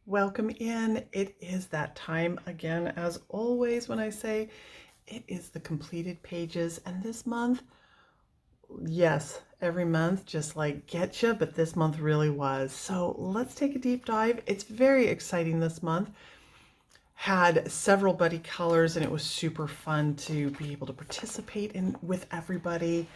Welcome in. It is that time again, as always, when I say it is the completed pages. And this month, yes, every month just like get you, but this month really was. So let's take a deep dive. It's very exciting this month. Had several buddy colors, and it was super fun to be able to participate in with everybody.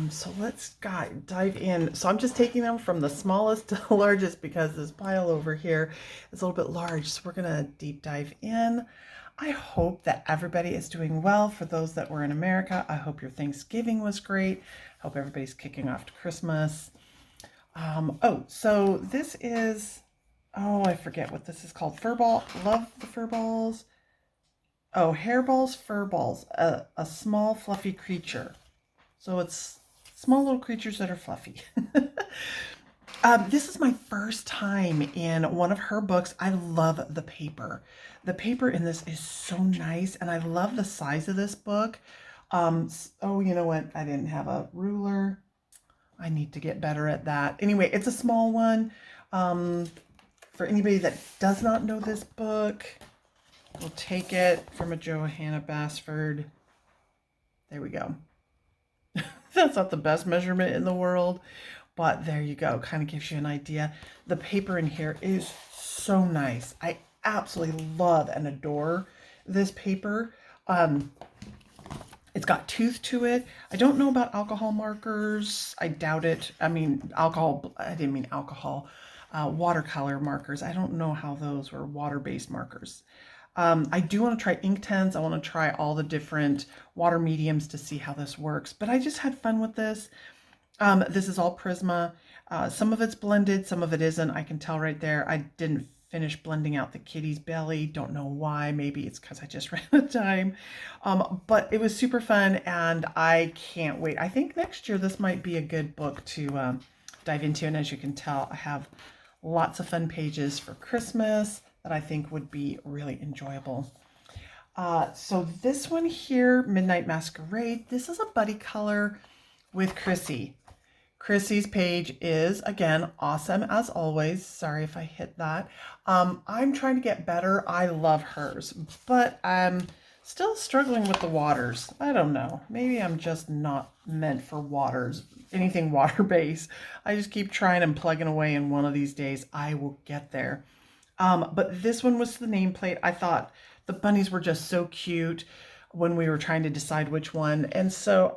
So let's dive in. So I'm just taking them from the smallest to the largest because this pile over here is a little bit large. So we're gonna deep dive in. I hope that everybody is doing well. For those that were in America, I hope your Thanksgiving was great. Hope everybody's kicking off to Christmas. So this is, I forget what this is called. Fur ball, love the fur balls. Oh, hairballs, fur balls, a small fluffy creature. So it's small little creatures that are fluffy. This is my first time in one of her books. I love the paper. The paper in this is so nice, and I love the size of this book. You know what? I didn't have a ruler. I need to get better at that. Anyway, it's a small one. For anybody that does not know this book, we'll take it from a Johanna Basford. There we go. That's not the best measurement in the world, but there you go. Kind of gives you an idea. The paper in here is so nice. I absolutely love and adore this paper. It's got tooth to it. I don't know about alcohol markers. I doubt it. I mean, alcohol, I didn't mean alcohol. Watercolor markers. I don't know how those were water-based markers. I do want to try Inktense. I want to try all the different water mediums to see how this works. But I just had fun with this. This is all Prisma. Some of it's blended, some of it isn't. I can tell right there. I didn't finish blending out the kitty's belly. Don't know why. Maybe it's because I just ran out of time. But it was super fun, and I can't wait. I think next year this might be a good book to dive into. And as you can tell, I have lots of fun pages for Christmas that I think would be really enjoyable. So this one here, Midnight Masquerade, this is a buddy color with Chrissy. Chrissy's page is, again, awesome as always. Sorry if I hit that. I'm trying to get better. I love hers, but I'm still struggling with the waters. I don't know. Maybe I'm just not meant for waters, anything water-based. I just keep trying and plugging away, and one of these days I will get there. But this one was the nameplate. I thought the bunnies were just so cute when we were trying to decide which one. And so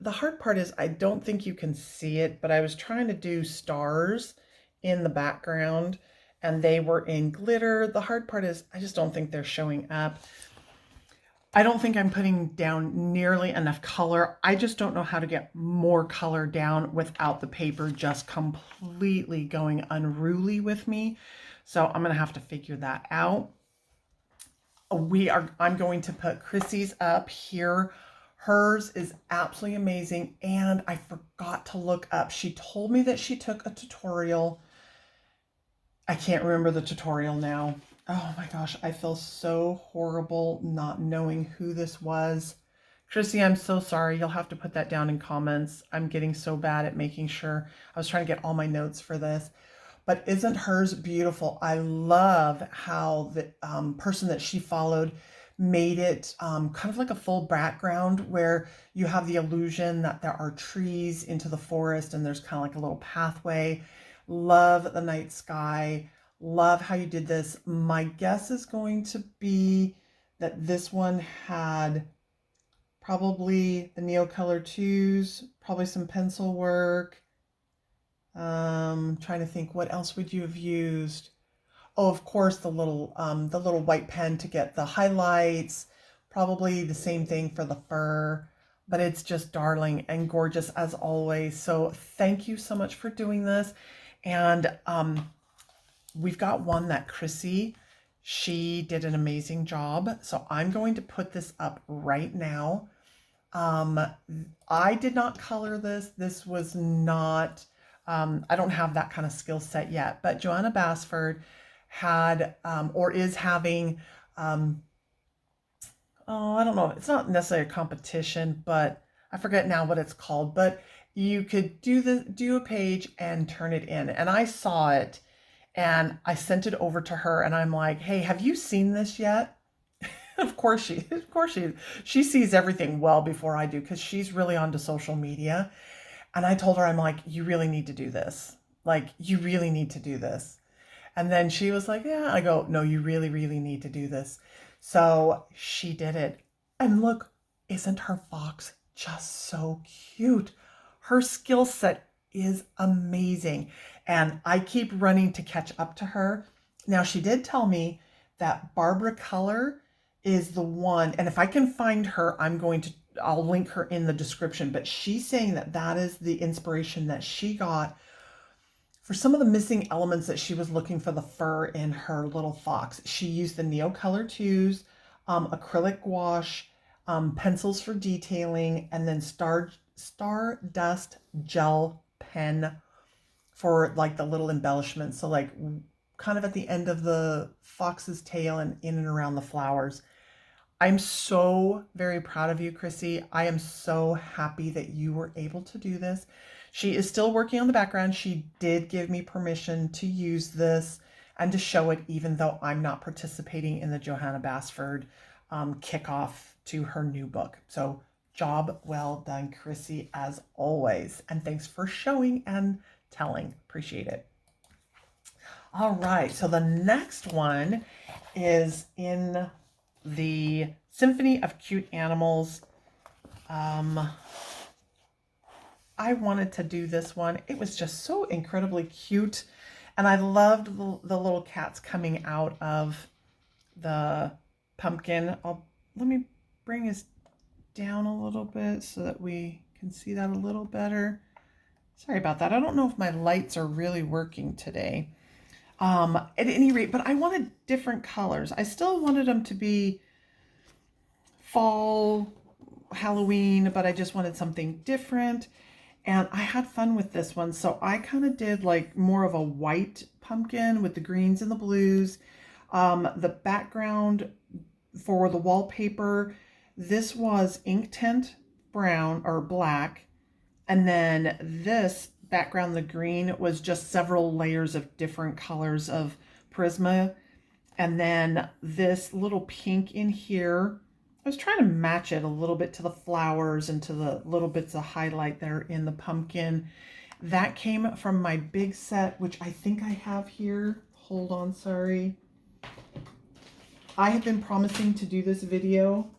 the hard part is I don't think you can see it, but I was trying to do stars in the background and they were in glitter. The hard part is I just don't think they're showing up. I don't think I'm putting down nearly enough color. I just don't know how to get more color down without the paper just completely going unruly with me. So I'm going to have to figure that out. I'm going to put Chrissy's up here. Hers is absolutely amazing. And I forgot to look up. She told me that she took a tutorial. I can't remember the tutorial now. Oh my gosh, I feel so horrible not knowing who this was. Chrissy, I'm so sorry. You'll have to put that down in comments. I'm getting so bad at making sure. I was trying to get all my notes for this. But isn't hers beautiful? I love how the person that she followed made it kind of like a full background where you have the illusion that there are trees into the forest and there's kind of like a little pathway. Love the night sky. Love how you did this. My guess is going to be that this one had probably the Neocolor 2s, probably some pencil work. Trying to think, what else would you have used? Oh, of course, the little white pen to get the highlights. Probably the same thing for the fur, but it's just darling and gorgeous as always. So thank you so much for doing this. And we've got one that Chrissy, she did an amazing job. So I'm going to put this up right now. I did not color this. This was not, I don't have that kind of skill set yet, but Johanna Basford had, or is having, I don't know, it's not necessarily a competition, but I forget now what it's called, but you could do a page and turn it in. And I saw it And I sent it over to her and I'm like, hey, have you seen this yet? Of course she sees everything well before I do because she's really onto social media. And I told her, I'm like, you really need to do this. Like, you really need to do this. And then she was like, yeah. I go, no, you really, really need to do this. So she did it. And look, isn't her fox just so cute? Her skill set is amazing. And I keep running to catch up to her. Now, she did tell me that Barbara Color is the one. And if I can find her, I'll link her in the description. But she's saying that that is the inspiration that she got for some of the missing elements that she was looking for the fur in her little fox. She used the Neo Color 2s, acrylic gouache, pencils for detailing, and then Stardust gel pen for like the little embellishments. So like kind of at the end of the fox's tail and in and around the flowers. I'm so very proud of you, Chrissy. I am so happy that you were able to do this. She is still working on the background. She did give me permission to use this and to show it, even though I'm not participating in the Johanna Basford kickoff to her new book. So job well done, Chrissy, as always. And thanks for showing and telling. Appreciate it. All right, so the next one is in the Symphony of Cute Animals. I wanted to do this one. It was just so incredibly cute. And I loved the little cats coming out of the pumpkin. Let me bring this down a little bit so that we can see that a little better. Sorry about that. I don't know if my lights are really working today. At any rate, but I wanted different colors. I still wanted them to be fall, Halloween, but I just wanted something different. And I had fun with this one. So I kind of did like more of a white pumpkin with the greens and the blues. The background for the wallpaper, this was ink tint brown or black. And then this background, the green, was just several layers of different colors of Prisma. And then this little pink in here, I was trying to match it a little bit to the flowers and to the little bits of highlight that are in the pumpkin. That came from my big set, which I think I have here. Hold on, sorry. I have been promising to do this video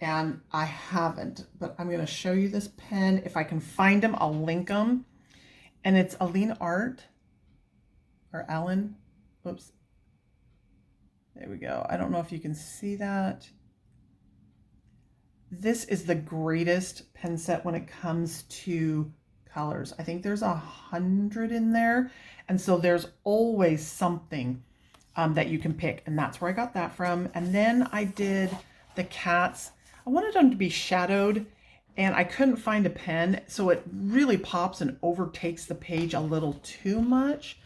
and I haven't, but I'm going to show you this pen. If I can find them, I'll link them. And it's Aline Art, or Alan. Oops. There we go. I don't know if you can see that. This is the greatest pen set when it comes to colors. I think there's 100 in there. And so there's always something that you can pick. And that's where I got that from. And then I did the cats. I wanted them to be shadowed and I couldn't find a pen. So it really pops and overtakes the page a little too much.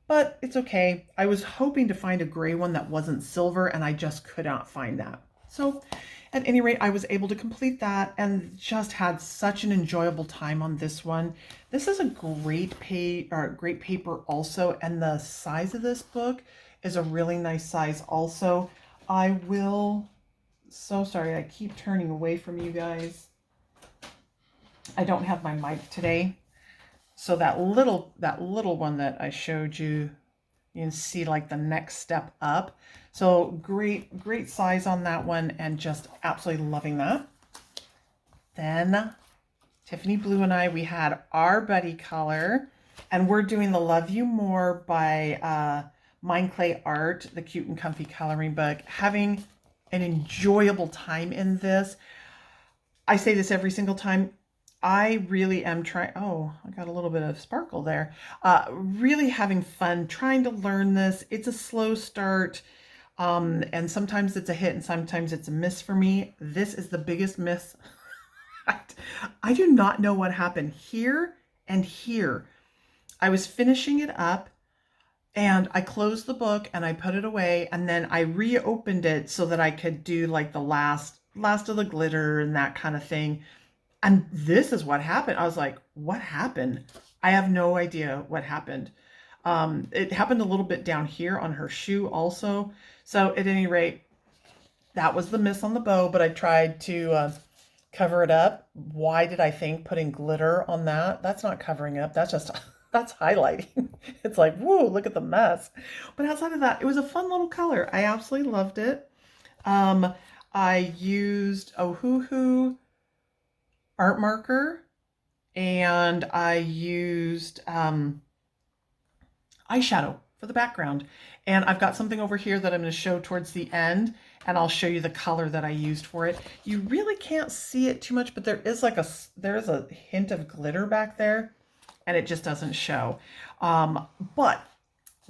But it's okay. I was hoping to find a gray one that wasn't silver and I just could not find that. So at any rate, I was able to complete that and just had such an enjoyable time on this one. This is a great paper also, and the size of this book is a really nice size also. So sorry, I keep turning away from you guys. I don't have my mic today. So that little one that I showed you, you can see like the next step up. So great size on that one and just absolutely loving that. Then Tiffany Blue and I, we had our buddy color and we're doing the Love You More by Mind Clay Art, the cute and comfy coloring book. Having an enjoyable time in this. I say this every single time. I really am trying, oh, I got a little bit of sparkle there. Really having fun trying to learn this. It's a slow start, and sometimes it's a hit and sometimes it's a miss for me. This is the biggest miss. I do not know what happened here and here. I was finishing it up and I closed the book and I put it away and then I reopened it so that I could do like the last of the glitter and that kind of thing. And this is what happened. I was like, what happened? I have no idea what happened. It happened a little bit down here on her shoe also. So at any rate, that was the miss on the bow, but I tried to cover it up. Why did I think putting glitter on that? That's not covering up. That's just, that's highlighting. It's like, whoa, look at the mess. But outside of that, it was a fun little color. I absolutely loved it. I used a Hoo art marker, and I used eyeshadow for the background. And I've got something over here that I'm going to show towards the end, and I'll show you the color that I used for it. You really can't see it too much, but there's a hint of glitter back there, and it just doesn't show. But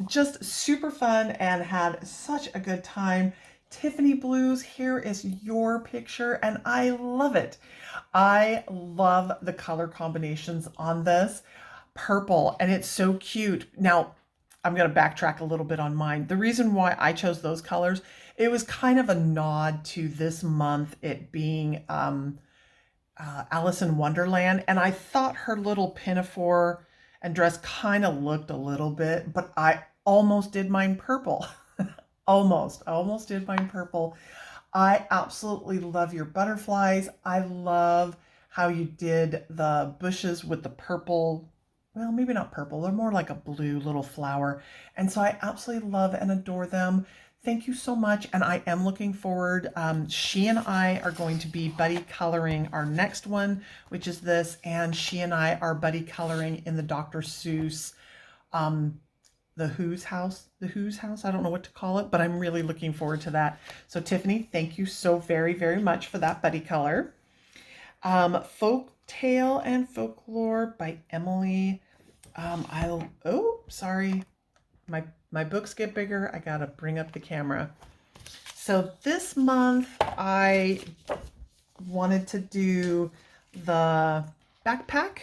just super fun and had such a good time. Tiffany Blues, here is your picture, and I love it. I love the color combinations on this. Purple, and it's so cute. Now, I'm going to backtrack a little bit on mine. The reason why I chose those colors, it was kind of a nod to this month, it being Alice in Wonderland, and I thought her little pinafore and dress kind of looked a little bit, but I almost did mine purple. Almost did mine purple. I absolutely love your butterflies. I love how you did the bushes with the purple. Well, maybe not purple. They're more like a blue little flower. And so I absolutely love and adore them. Thank you so much. And I am looking forward. She and I are going to be buddy coloring our next one, which is this. And she and I are buddy coloring in the Dr. Seuss, the Who's House. I don't know what to call it, but I'm really looking forward to that. So Tiffany, thank you so very, very much for that buddy color. Folk Tale and Folklore by Emily. Sorry. My books get bigger. I gotta bring up the camera. So this month I wanted to do the backpack,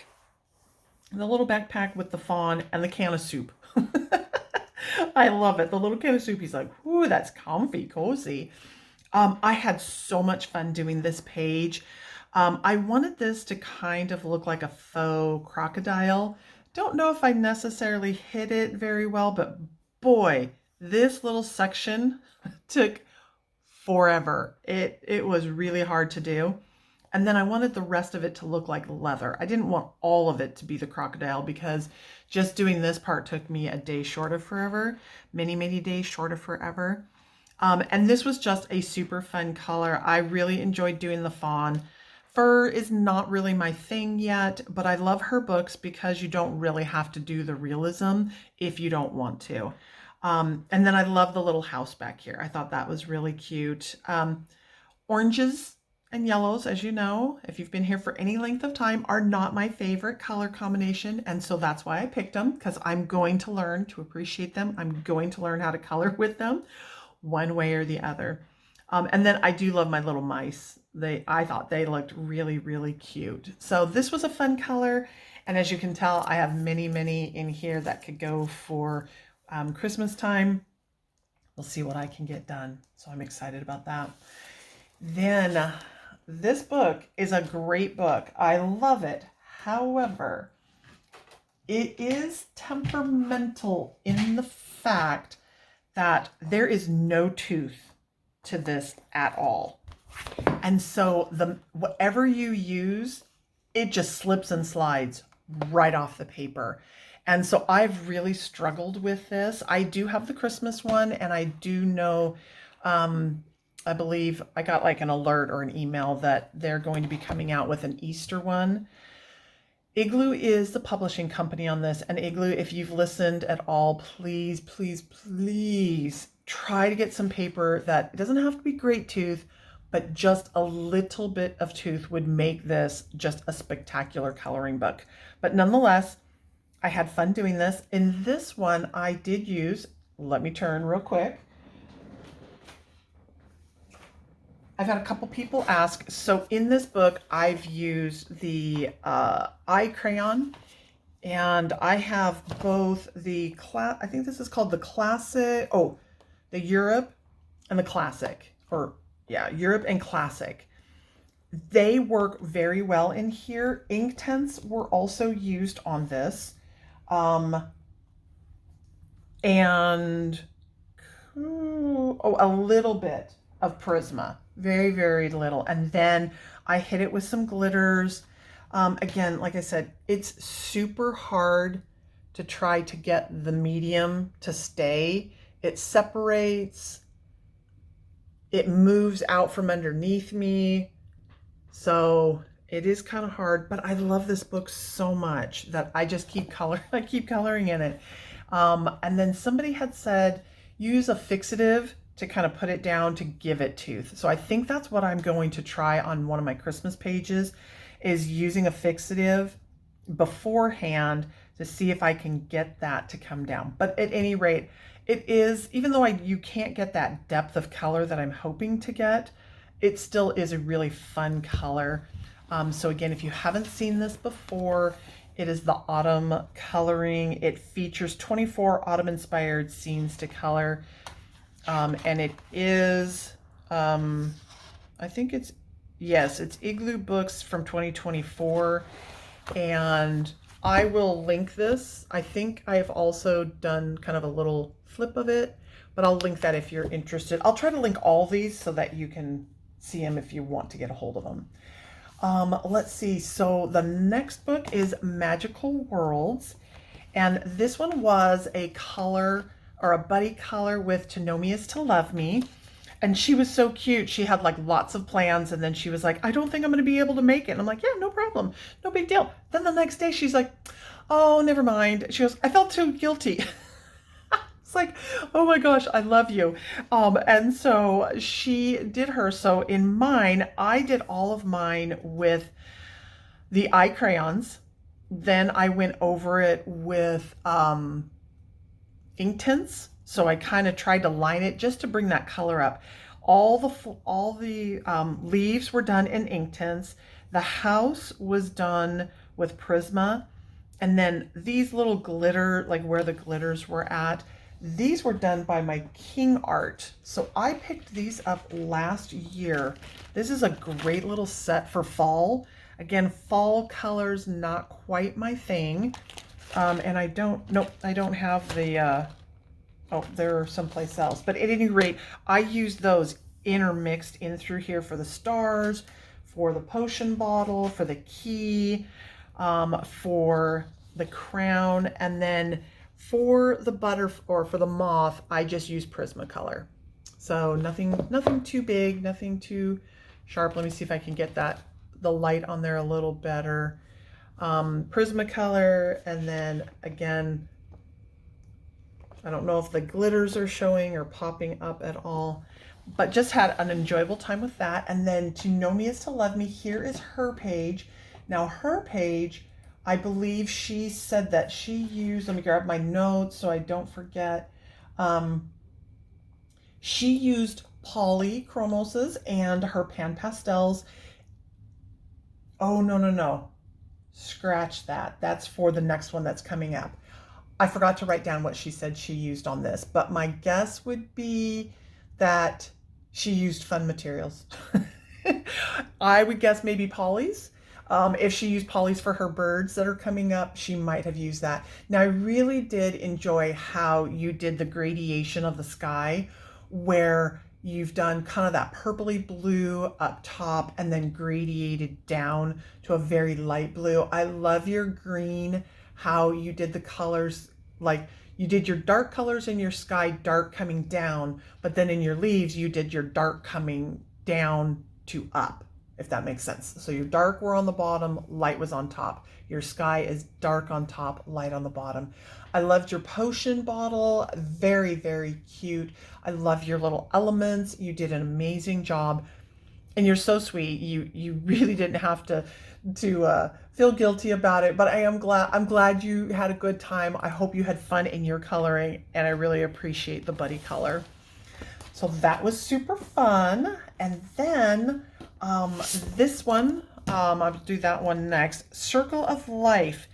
the little backpack with the fawn and the can of soup. I love it. The little can of soup. He's like, ooh, that's comfy, cozy. I had so much fun doing this page. I wanted this to kind of look like a faux crocodile. Don't know if I necessarily hit it very well, but boy, this little section took forever. It was really hard to do. And then I wanted the rest of it to look like leather. I didn't want all of it to be the crocodile because just doing this part took me a day short of forever, many days short of forever. And this was just a super fun color. I really enjoyed doing the fawn. Fur is not really my thing yet, but I love her books because you don't really have to do the realism if you don't want to. And then I love the little house back here. I thought that was really cute. Oranges and yellows, as you know, if you've been here for any length of time, are not my favorite color combination. And so that's why I picked them, because I'm going to learn to appreciate them. I'm going to learn how to color with them one way or the other. And then I do love my little mice. I thought they looked really cute. So this was a fun color. And as you can tell, I have many in here that could go for Christmas time. We'll see what I can get done. So I'm excited about that. Then this book is a great book. I love it. However, it is temperamental in the fact that there is no tooth to this at all. And so whatever you use, it just slips and slides right off the paper. And so I've really struggled with this. I do have the Christmas one, and I do know, I believe I got like an alert or an email that they're going to be coming out with an Easter one. Igloo is the publishing company on this. And Igloo, if you've listened at all, please try to get some paper that it doesn't have to be great tooth, but just a little bit of tooth would make this just a spectacular coloring book. But nonetheless, I had fun doing this. In this one, I did use, let me turn real quick. I've had a couple people ask. So in this book, I've used the eye crayon, and I have both the I think this is called the classic. Oh, the Europe and the classic, or yeah, Europe and classic. They work very well in here. Ink tints were also used on this. and a little bit of Prisma, very, very little. And then I hit it with some glitters. Again, like I said, it's super hard to try to get the medium to stay. It separates, it moves out from underneath me. So it is kind of hard, but I love this book so much that I just keep coloring in it. And then somebody had said, use a fixative to kind of put it down to give it tooth. So I think that's what I'm going to try on one of my Christmas pages, is using a fixative beforehand to see if I can get that to come down. But at any rate, it is, even though you can't get that depth of color that I'm hoping to get, it still is a really fun color. So again, if you haven't seen this before, it is the autumn coloring. It features 24 autumn inspired scenes to color. And it is, I think it's, yes, it's Igloo Books from 2024. And I will link this. I think I've also done kind of a little flip of it, but I'll link that if you're interested. I'll try to link all these so that you can see them if you want to get a hold of them. Let's see. So the next book is Magical Worlds. And this one was a color or a buddy color with To Know Me Is To Love Me. And she was so cute. She had like lots of plans. And then she was like, I don't think I'm going to be able to make it. And I'm like, yeah, no problem. No big deal. Then the next day she's like, oh, never mind. She goes, I felt too guilty. It's like, oh my gosh, I love you. And so she did her. So in mine, I did all of mine with the eye crayons. Then I went over it with ink tints. So I kind of tried to line it just to bring that color up. All the leaves were done in ink tints. The house was done with Prisma. And then these little glitter, like where the glitters were at, these were done by my King Art. So I picked these up last year. This is a great little set for fall. Again, fall colors, not quite my thing. And I don't have the, oh, they're someplace else. But at any rate, I used those intermixed in through here for the stars, for the potion bottle, for the key, for the crown, and then for the for the moth, I just use Prismacolor. So nothing too big, nothing too sharp. Let me see if I can get the light on there a little better. Prismacolor, and then again, I don't know if the glitters are showing or popping up at all, but just had an enjoyable time with that. And then To Know Me Is To Love Me, here is her page. Now her page, I believe she said that she used, let me grab my notes so I don't forget. She used polychromoses and her pan pastels. Oh, no. Scratch that. That's for the next one that's coming up. I forgot to write down what she said she used on this, but my guess would be that she used fun materials. I would guess maybe polys. If she used polys for her birds that are coming up, she might have used that. Now, I really did enjoy how you did the gradation of the sky, where you've done kind of that purpley blue up top and then gradiated down to a very light blue. I love your green, how you did the colors, like you did your dark colors in your sky, dark coming down, but then in your leaves, you did your dark coming down to up, if that makes sense. So your dark were on the bottom, light was on top. Your sky is dark on top, light on the bottom. I loved your potion bottle, very, very cute. I love your little elements. You did an amazing job. And you're so sweet. You really didn't have to feel guilty about it, but I'm glad you had a good time. I hope you had fun in your coloring, and I really appreciate the buddy color. So that was super fun. And then this one, I'll do that one next. Circle of Life.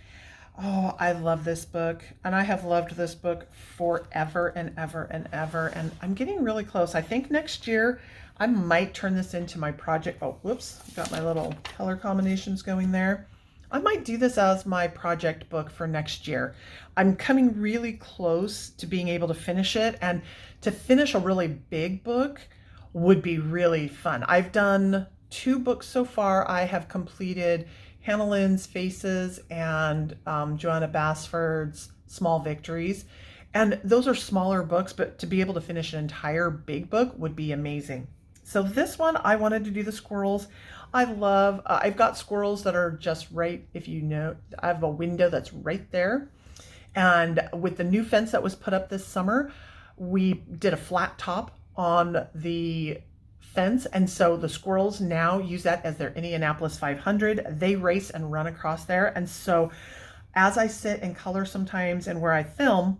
Oh, I love this book, and I have loved this book forever and ever and ever, and I'm getting really close. I think next year I might turn this into my project. Oh, whoops, got my little color combinations going there. I might do this as my project book for next year. I'm coming really close to being able to finish it, and to finish a really big book would be really fun. I've done 2 books so far. I have completed Hannah Lynn's Faces and Joanna Basford's Small Victories. And those are smaller books, but to be able to finish an entire big book would be amazing. So this one, I wanted to do the squirrels. I've got squirrels that are just right, if you know, I have a window that's right there. And with the new fence that was put up this summer, we did a flat top on the fence. And so the squirrels now use that as their Indianapolis 500. They race and run across there. And so as I sit and color sometimes and where I film,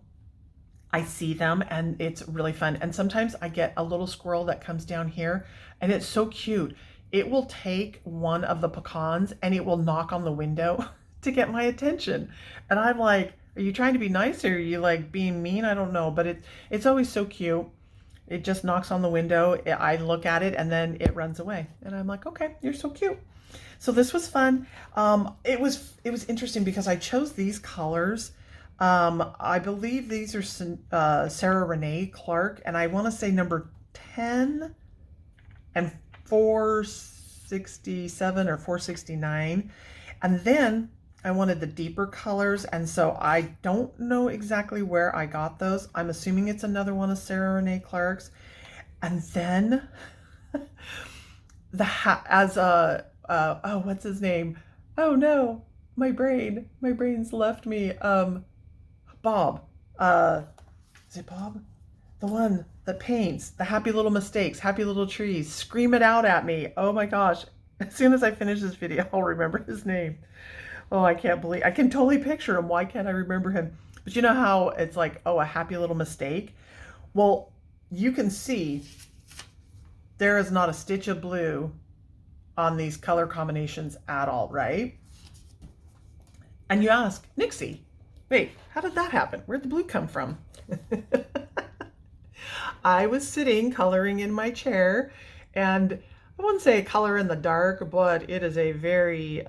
I see them and it's really fun. And sometimes I get a little squirrel that comes down here and it's so cute. It will take one of the pecans and it will knock on the window to get my attention. And I'm like, are you trying to be nice or are you like being mean? I don't know, but it's always so cute. It just knocks on the window. I look at it and then it runs away. And I'm like, okay, you're so cute. So this was fun. It was interesting because I chose these colors. I believe these are Sarah Renee Clark, and I want to say number 10 and 467 or 469. And then I wanted the deeper colors, and so I don't know exactly where I got those. I'm assuming it's another one of Sarah Renee Clark's. And then what's his name? Oh no, my brain's left me. Bob. Is it Bob? The one that paints the happy little mistakes, happy little trees. Scream it out at me. Oh my gosh. As soon as I finish this video, I'll remember his name. Oh, I can't believe, I can totally picture him. Why can't I remember him? But you know how it's like, oh, a happy little mistake? Well, you can see there is not a stitch of blue on these color combinations at all, right? And you ask, Nixie, wait, how did that happen? Where'd the blue come from? I was sitting coloring in my chair, and I wouldn't say color in the dark, but it is a very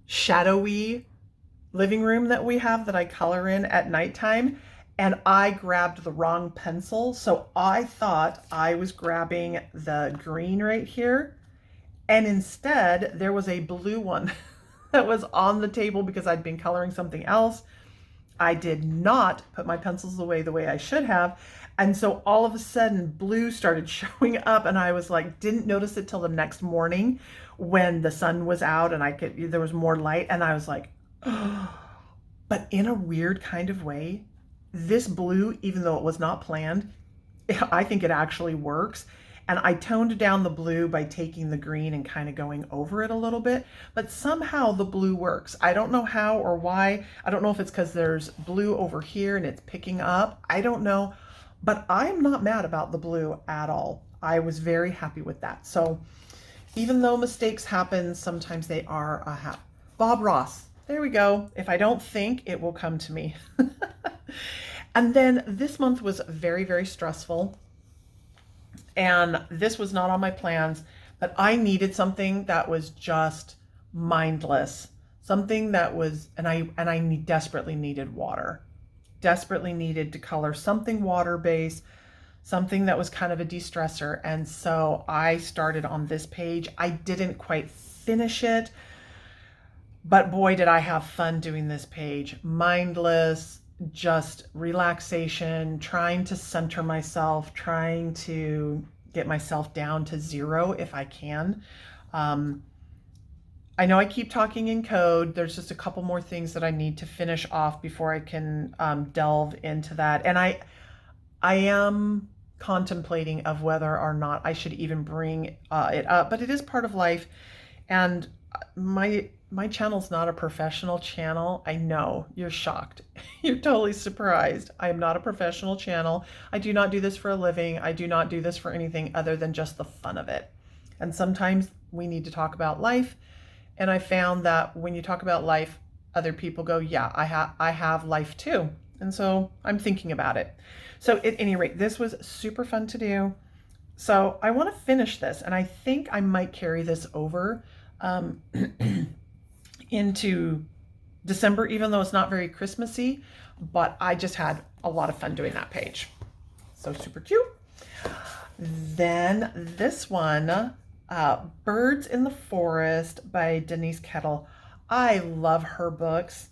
shadowy living room that we have that I color in at nighttime. And I grabbed the wrong pencil. So I thought I was grabbing the green right here. And instead there was a blue one that was on the table because I'd been coloring something else. I did not put my pencils away the way I should have. And so all of a sudden blue started showing up, and I was like, didn't notice it till the next morning when the sun was out and there was more light. And I was like, oh. But in a weird kind of way, this blue, even though it was not planned, I think it actually works. And I toned down the blue by taking the green and kind of going over it a little bit, but somehow the blue works. I don't know how or why. I don't know if it's because there's blue over here and it's picking up. I don't know, but I'm not mad about the blue at all. I was very happy with that. So even though mistakes happen, sometimes they are a habit. Bob Ross, there we go. If I don't think, it will come to me. And then this month was very, very stressful. And this was not on my plans, but I needed something that was just mindless. Something that was, and I desperately needed water. Desperately needed to color something water-based, something that was kind of a de-stressor. And so I started on this page. I didn't quite finish it, but boy, did I have fun doing this page. Mindless, just relaxation, trying to center myself, trying to get myself down to 0 if I can. I know I keep talking in code. There's just a couple more things that I need to finish off before I can delve into that. And I am contemplating of whether or not I should even bring it up, but it is part of life. And my channel's not a professional channel. I know, you're shocked. You're totally surprised. I am not a professional channel. I do not do this for a living. I do not do this for anything other than just the fun of it. And sometimes we need to talk about life. And I found that when you talk about life, other people go, yeah, I have life too. And so I'm thinking about it. So at any rate, this was super fun to do. So I want to finish this, and I think I might carry this over. into December, even though it's not very Christmassy, but I just had a lot of fun doing that page. So super cute. Then this one, Birds in the Forest by Denise Kettle. I love her books.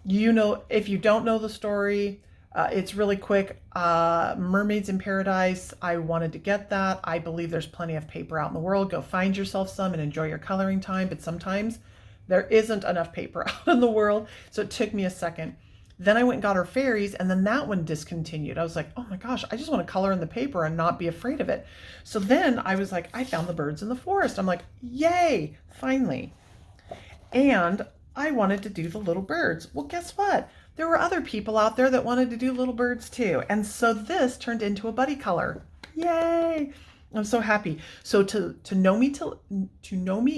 You know, if you don't know the story, it's really quick. Mermaids in Paradise, I wanted to get that. I believe there's plenty of paper out in the world. Go find yourself some and enjoy your coloring time. But sometimes there isn't enough paper out in the world. So it took me a second. Then I went and got her fairies, and then that one discontinued. I was like, oh my gosh, I just want to color in the paper and not be afraid of it. So then I was like, I found the Birds in the Forest. I'm like, yay, finally. And I wanted to do the little birds. Well, guess what? There were other people out there that wanted to do little birds too. And so this turned into a buddy color. Yay! I'm so happy. So to know me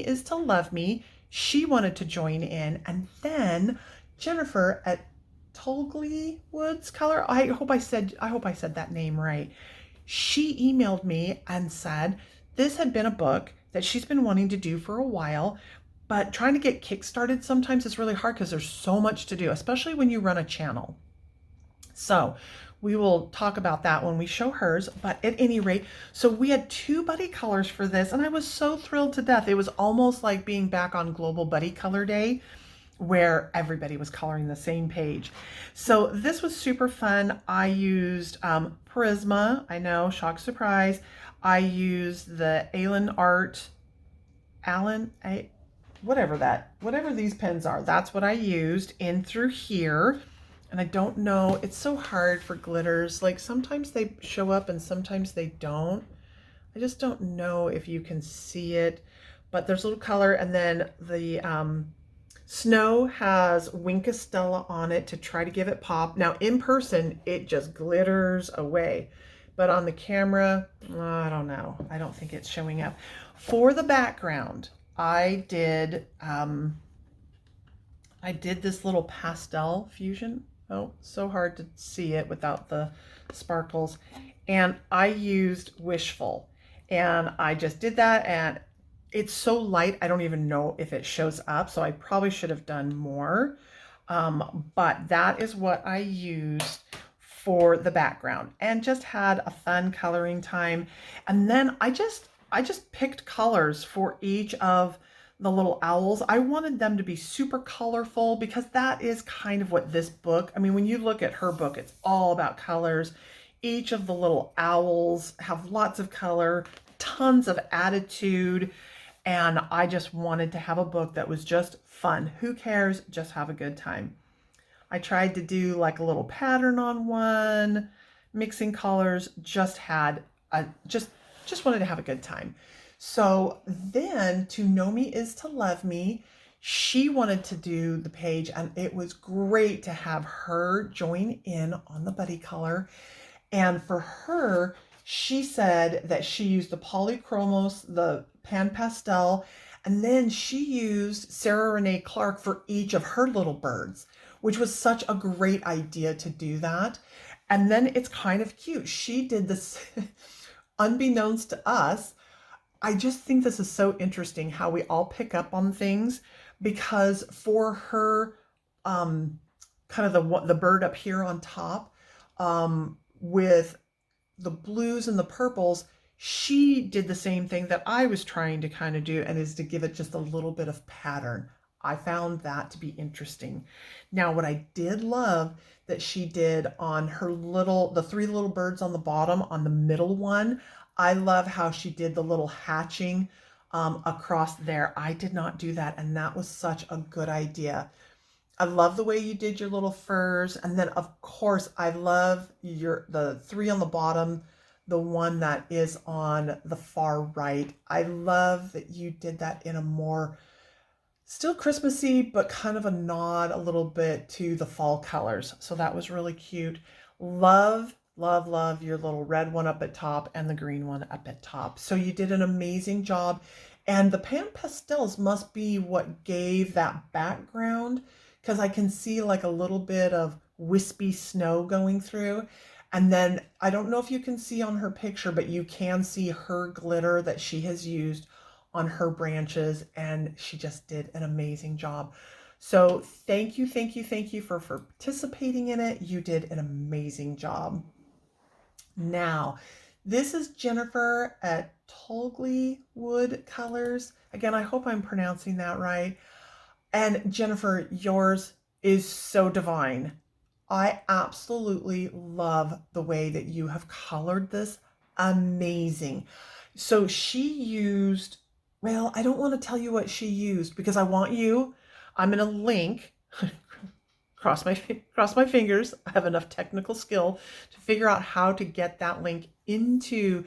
is to love me. She wanted to join in, and then Jennifer at Tolgly Woods Color. I hope I said that name right. She emailed me and said this had been a book that she's been wanting to do for a while, but trying to get kickstarted sometimes is really hard because there's so much to do, especially when you run a channel. So we will talk about that when we show hers, but at any rate, so we had 2 buddy colors for this, and I was so thrilled to death. It was almost like being back on Global Buddy Color Day, where everybody was coloring the same page. So this was super fun. I used Prisma. I know, shock surprise. I used the whatever these pens are. That's what I used in through here. And I don't know, it's so hard for glitters. Like sometimes they show up and sometimes they don't. I just don't know if you can see it, but there's a little color, and then the Snow has Winkastella on it to try to give it pop. Now in person, it just glitters away. But on the camera, I don't know. I don't think it's showing up. For the background, I did this little pastel fusion. Oh, so hard to see it without the sparkles. And I used Wishful. And I just did that, and it's so light, I don't even know if it shows up, so I probably should have done more. But that is what I used for the background, and just had a fun coloring time. And then I just picked colors for each of the little owls. I wanted them to be super colorful because that is kind of what this book, I mean, when you look at her book, it's all about colors. Each of the little owls have lots of color, tons of attitude. And I just wanted to have a book that was just fun. Who cares? Just have a good time. I tried to do like a little pattern on one, mixing colors, just wanted to have a good time. So then To Know Me Is to Love Me, she wanted to do the page, and it was great to have her join in on the buddy color. And for her, she said that she used the Polychromos, the Pan Pastel, and then she used Sarah Renee Clark for each of her little birds, which was such a great idea to do that. And then it's kind of cute. She did this unbeknownst to us. I just think this is so interesting how we all pick up on things, because for her, kind of the bird up here on top, with the blues and the purples, she did the same thing that I was trying to kind of do, and is to give it just a little bit of pattern. I found that to be interesting. Now, what I did love that she did on her the 3 little birds on the bottom, on the middle one, I love how she did the little hatching across there. I did not do that, and that was such a good idea. I love the way you did your little furs. And then of course, I love the 3 on the bottom, the one that is on the far right. I love that you did that in a more still Christmassy, but kind of a nod a little bit to the fall colors. So that was really cute. Love, love, love your little red one up at top and the green one up at top. So you did an amazing job. And the Pan Pastels must be what gave that background, because I can see like a little bit of wispy snow going through. And then I don't know if you can see on her picture, but you can see her glitter that she has used on her branches, and she just did an amazing job. So thank you, thank you, thank you for participating in it. You did an amazing job. Now, this is Jennifer at Tolgly Wood Colors. Again, I hope I'm pronouncing that right. And Jennifer, yours is so divine. I absolutely love the way that you have colored this. Amazing. So she used, well, I don't want to tell you what she used because I want you, I'm going to link, cross my fingers. I have enough technical skill to figure out how to get that link into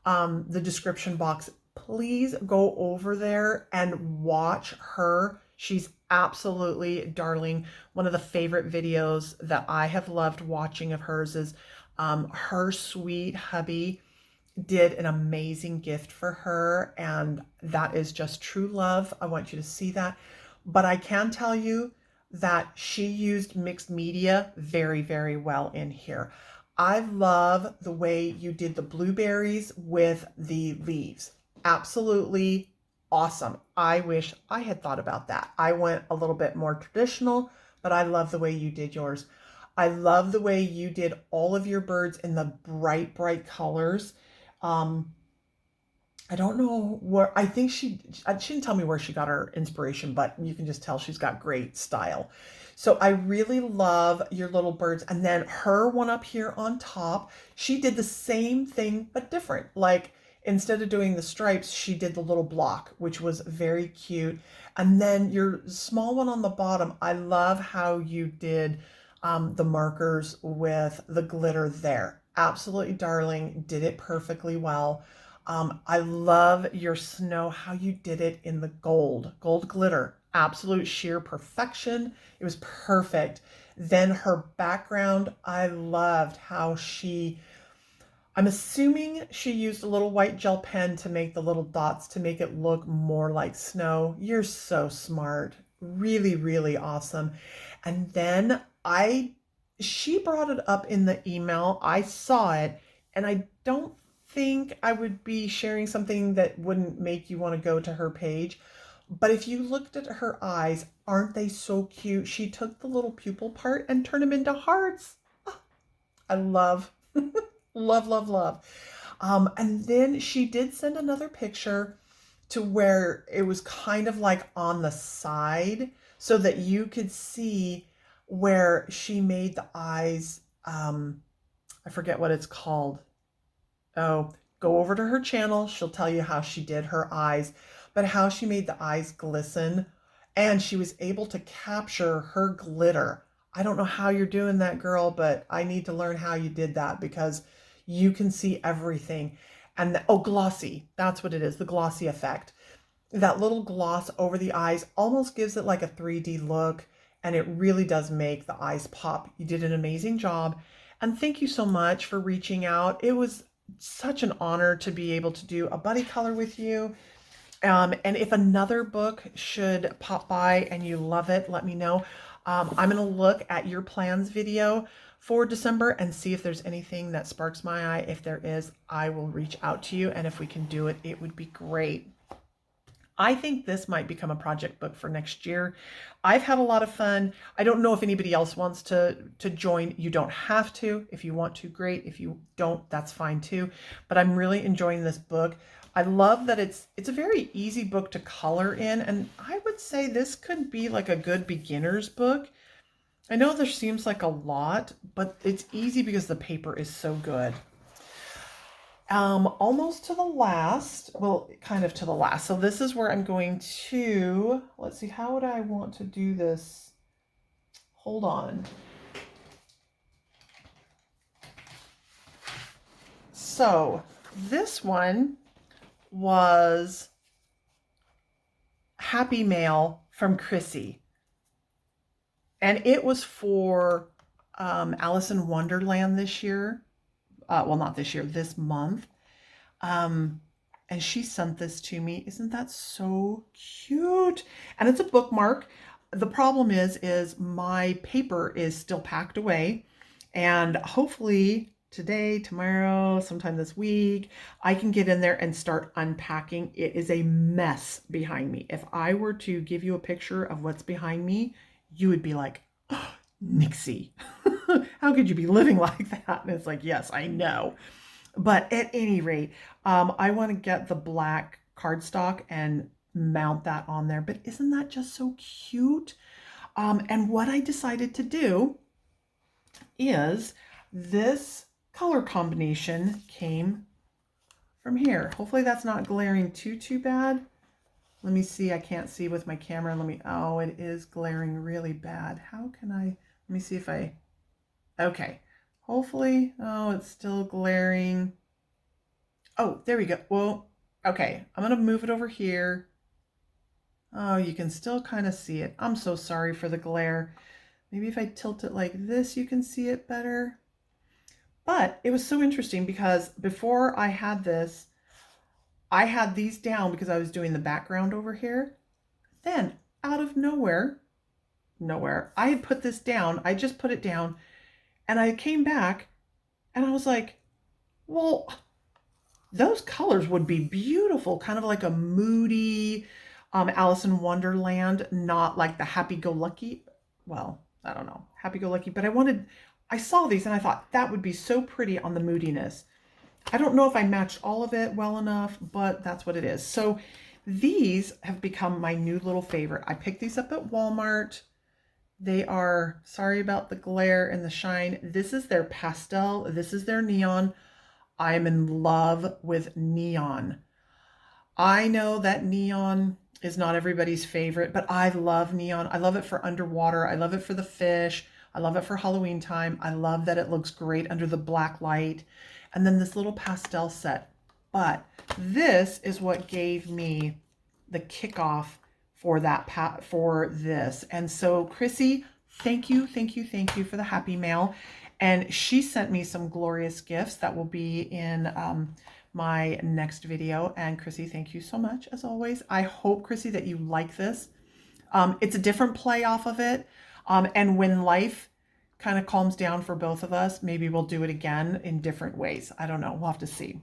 the description box. Please go over there and watch her. She's absolutely darling. One of the favorite videos that I have loved watching of hers is her sweet hubby did an amazing gift for her, and that is just true love. I want you to see that. But I can tell you that she used mixed media very, very well in here. I love the way you did the blueberries with the leaves. Absolutely awesome. I wish I had thought about that. I went a little bit more traditional, but I love the way you did yours. I love the way you did all of your birds in the bright, bright colors. I don't know where, I think she didn't tell me where she got her inspiration, but you can just tell she's got great style. So I really love your little birds. And then her one up here on top, she did the same thing, but different. Like instead of doing the stripes, she did the little block, which was very cute. And then your small one on the bottom, I love how you did the markers with the glitter there. Absolutely darling, did it perfectly well. I love your snow, how you did it in the gold glitter, absolute sheer perfection. It was perfect. Then her background, I loved how I'm assuming she used a little white gel pen to make the little dots to make it look more like snow. You're so smart. Really, really awesome. And then she brought it up in the email. I saw it, and I don't think I would be sharing something that wouldn't make you want to go to her page. But if you looked at her eyes, aren't they so cute? She took the little pupil part and turned them into hearts. Oh, I love, love, love, love. And then she did send another picture to where it was kind of like on the side so that you could see where she made the eyes. I forget what it's called. Oh, go over to her channel. She'll tell you how she did her eyes, but how she made the eyes glisten. And she was able to capture her glitter. I don't know how you're doing that, girl, but I need to learn how you did that because you can see everything. And glossy. That's what it is, the glossy effect. That little gloss over the eyes almost gives it like a 3D look, and it really does make the eyes pop. You did an amazing job. And thank you so much for reaching out. It was such an honor to be able to do a buddy color with you. And if another book should pop by and you love it, let me know. I'm going to look at your plans video for December and see if there's anything that sparks my eye. If there is, I will reach out to you. And if we can do it, it would be great. I think this might become a project book for next year. I've had a lot of fun. I don't know if anybody else wants to join. You don't have to. If you want to, great. If you don't, that's fine too. But I'm really enjoying this book. I love that it's a very easy book to color in, and I would say this could be like a good beginner's book. I know there seems like a lot, but it's easy because the paper is so good. Almost to the last, well, kind of to the last. So this is where I'm going to, let's see, how would I want to do this? Hold on. So this one was Happy Mail from Chrissy. And it was for Alice in Wonderland this year. Well, not this year, this month. And she sent this to me. Isn't that so cute? And it's a bookmark. The problem is my paper is still packed away, and hopefully today, tomorrow, sometime this week, I can get in there and start unpacking. It is a mess behind me. If I were to give you a picture of what's behind me, you would be like, oh, Nixie, how could you be living like that? And it's like, yes, I know. But at any rate, I want to get the black cardstock and mount that on there. But isn't that just so cute? And what I decided to do is this color combination came from here. Hopefully that's not glaring too bad. Let me see. I can't see with my camera. Oh, it is glaring really bad. How can let me see if okay. Hopefully, oh, it's still glaring. Oh, there we go. Well, okay. I'm going to move it over here. Oh, you can still kind of see it. I'm so sorry for the glare. Maybe if I tilt it like this, you can see it better. But it was so interesting because before I had this, I had these down because I was doing the background over here. Then out of nowhere, I had put this down. I just put it down and I came back and I was like, well, those colors would be beautiful, kind of like a moody Alice in Wonderland, not like the happy-go-lucky. Well, I don't know, happy-go-lucky, but I saw these and I thought that would be so pretty on the moodiness. I don't know if I matched all of it well enough, but that's what it is. So these have become my new little favorite. I picked these up at Walmart. They are, sorry about the glare and the shine. This is their pastel. This is their neon. I am in love with neon. I know that neon is not everybody's favorite, but I love neon. I love it for underwater. I love it for the fish. I love it for Halloween time. I love that it looks great under the black light. And then this little pastel set. But this is what gave me the kickoff for this. And so Chrissy, thank you for the happy mail. And she sent me some glorious gifts that will be in my next video. And Chrissy, thank you so much as always. I hope, Chrissy, that you like this. It's a different play off of it. And when life kind of calms down for both of us, maybe we'll do it again in different ways. I don't know. We'll have to see.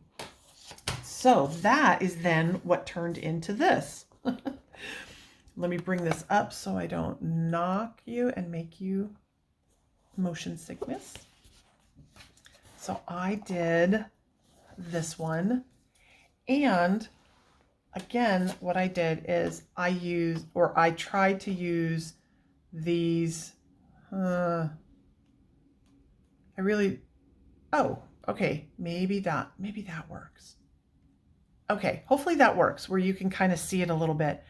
So that is then what turned into this. Let me bring this up so I don't knock you and make you motion sickness. So I did this one. And again, what I did is I tried to use these, oh, okay, maybe that works. Okay, hopefully that works where you can kind of see it a little bit.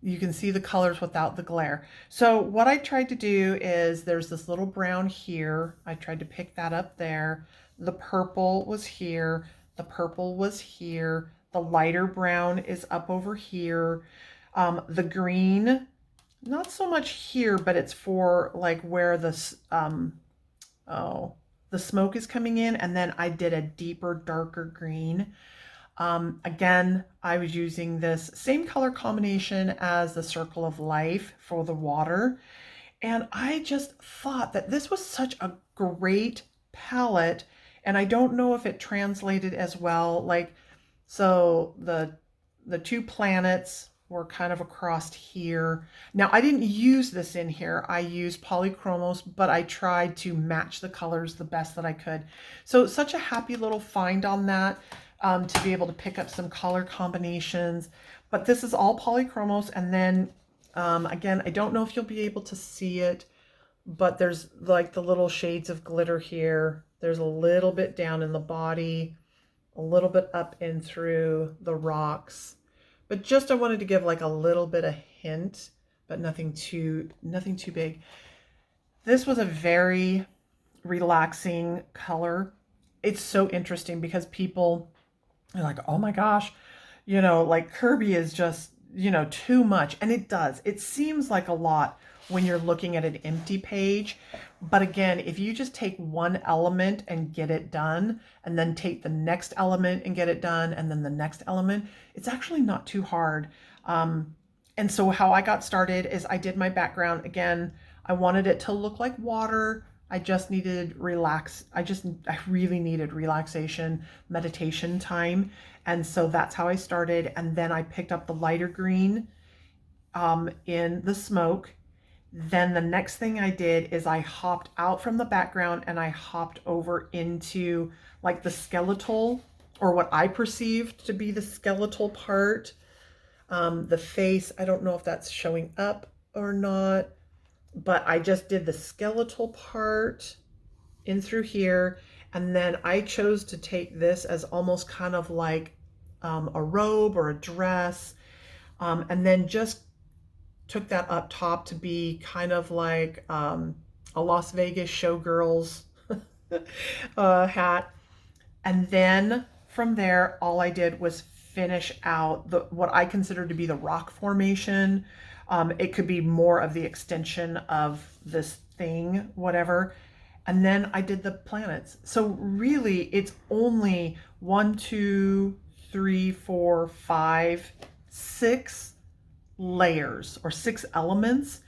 You can see the colors without the glare. So what I tried to do is there's this little brown here. I tried to pick that up there. The purple was here. The purple was here. The lighter brown is up over here. The green, not so much here, but it's for like where the smoke is coming in. And then I did a deeper, darker green. Again, I was using this same color combination as the Circle of Life for the water. And I just thought that this was such a great palette. And I don't know if it translated as well. Like, so the two planets were kind of across here. Now, I didn't use this in here. I used polychromos, but I tried to match the colors the best that I could. So such a happy little find on that. To be able to pick up some color combinations, but this is all polychromos. And then again, I don't know if you'll be able to see it, but there's like the little shades of glitter here. There's a little bit down in the body, a little bit up in through the rocks, but just I wanted to give like a little bit of hint, but nothing too big. This was a very relaxing color. It's so interesting because people are like, oh my gosh, you know, like Kirby is just, you know, too much. And it does. It seems like a lot when you're looking at an empty page. But again, if you just take one element and get it done, and then take the next element and get it done, and then the next element, it's actually not too hard. And so how I got started is I did my background. Again, I wanted it to look like water. I just needed I really needed relaxation, meditation time. And so that's how I started. And then I picked up the lighter green in the smoke. Then the next thing I did is I hopped out from the background and I hopped over into like the skeletal, or what I perceived to be the skeletal part. The face, I don't know if that's showing up or not, but I just did the skeletal part in through here. And then I chose to take this as almost kind of like a robe or a dress. And then just took that up top to be kind of like a Las Vegas showgirl's hat. And then from there, all I did was finish out what I consider to be the rock formation. It could be more of the extension of this thing, whatever. And then I did the planets. So really, it's only 1, 2, 3, 4, 5, 6 layers or 6 elements.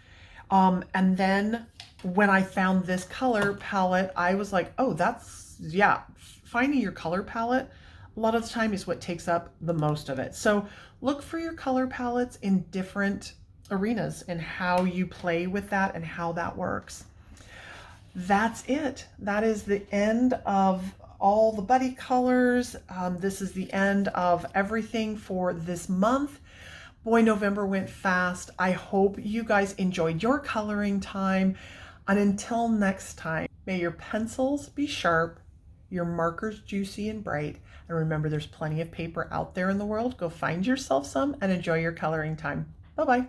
And then when I found this color palette, I was like, oh, that's, yeah, finding your color palette a lot of the time is what takes up the most of it. So look for your color palettes in different arenas and how you play with that and how that works. That's it. That is the end of all the buddy colors. This is the end of everything for this month. Boy, November went fast. I hope you guys enjoyed your coloring time. And until next time, may your pencils be sharp, your markers juicy and bright. And remember, there's plenty of paper out there in the world. Go find yourself some and enjoy your coloring time. Bye-bye.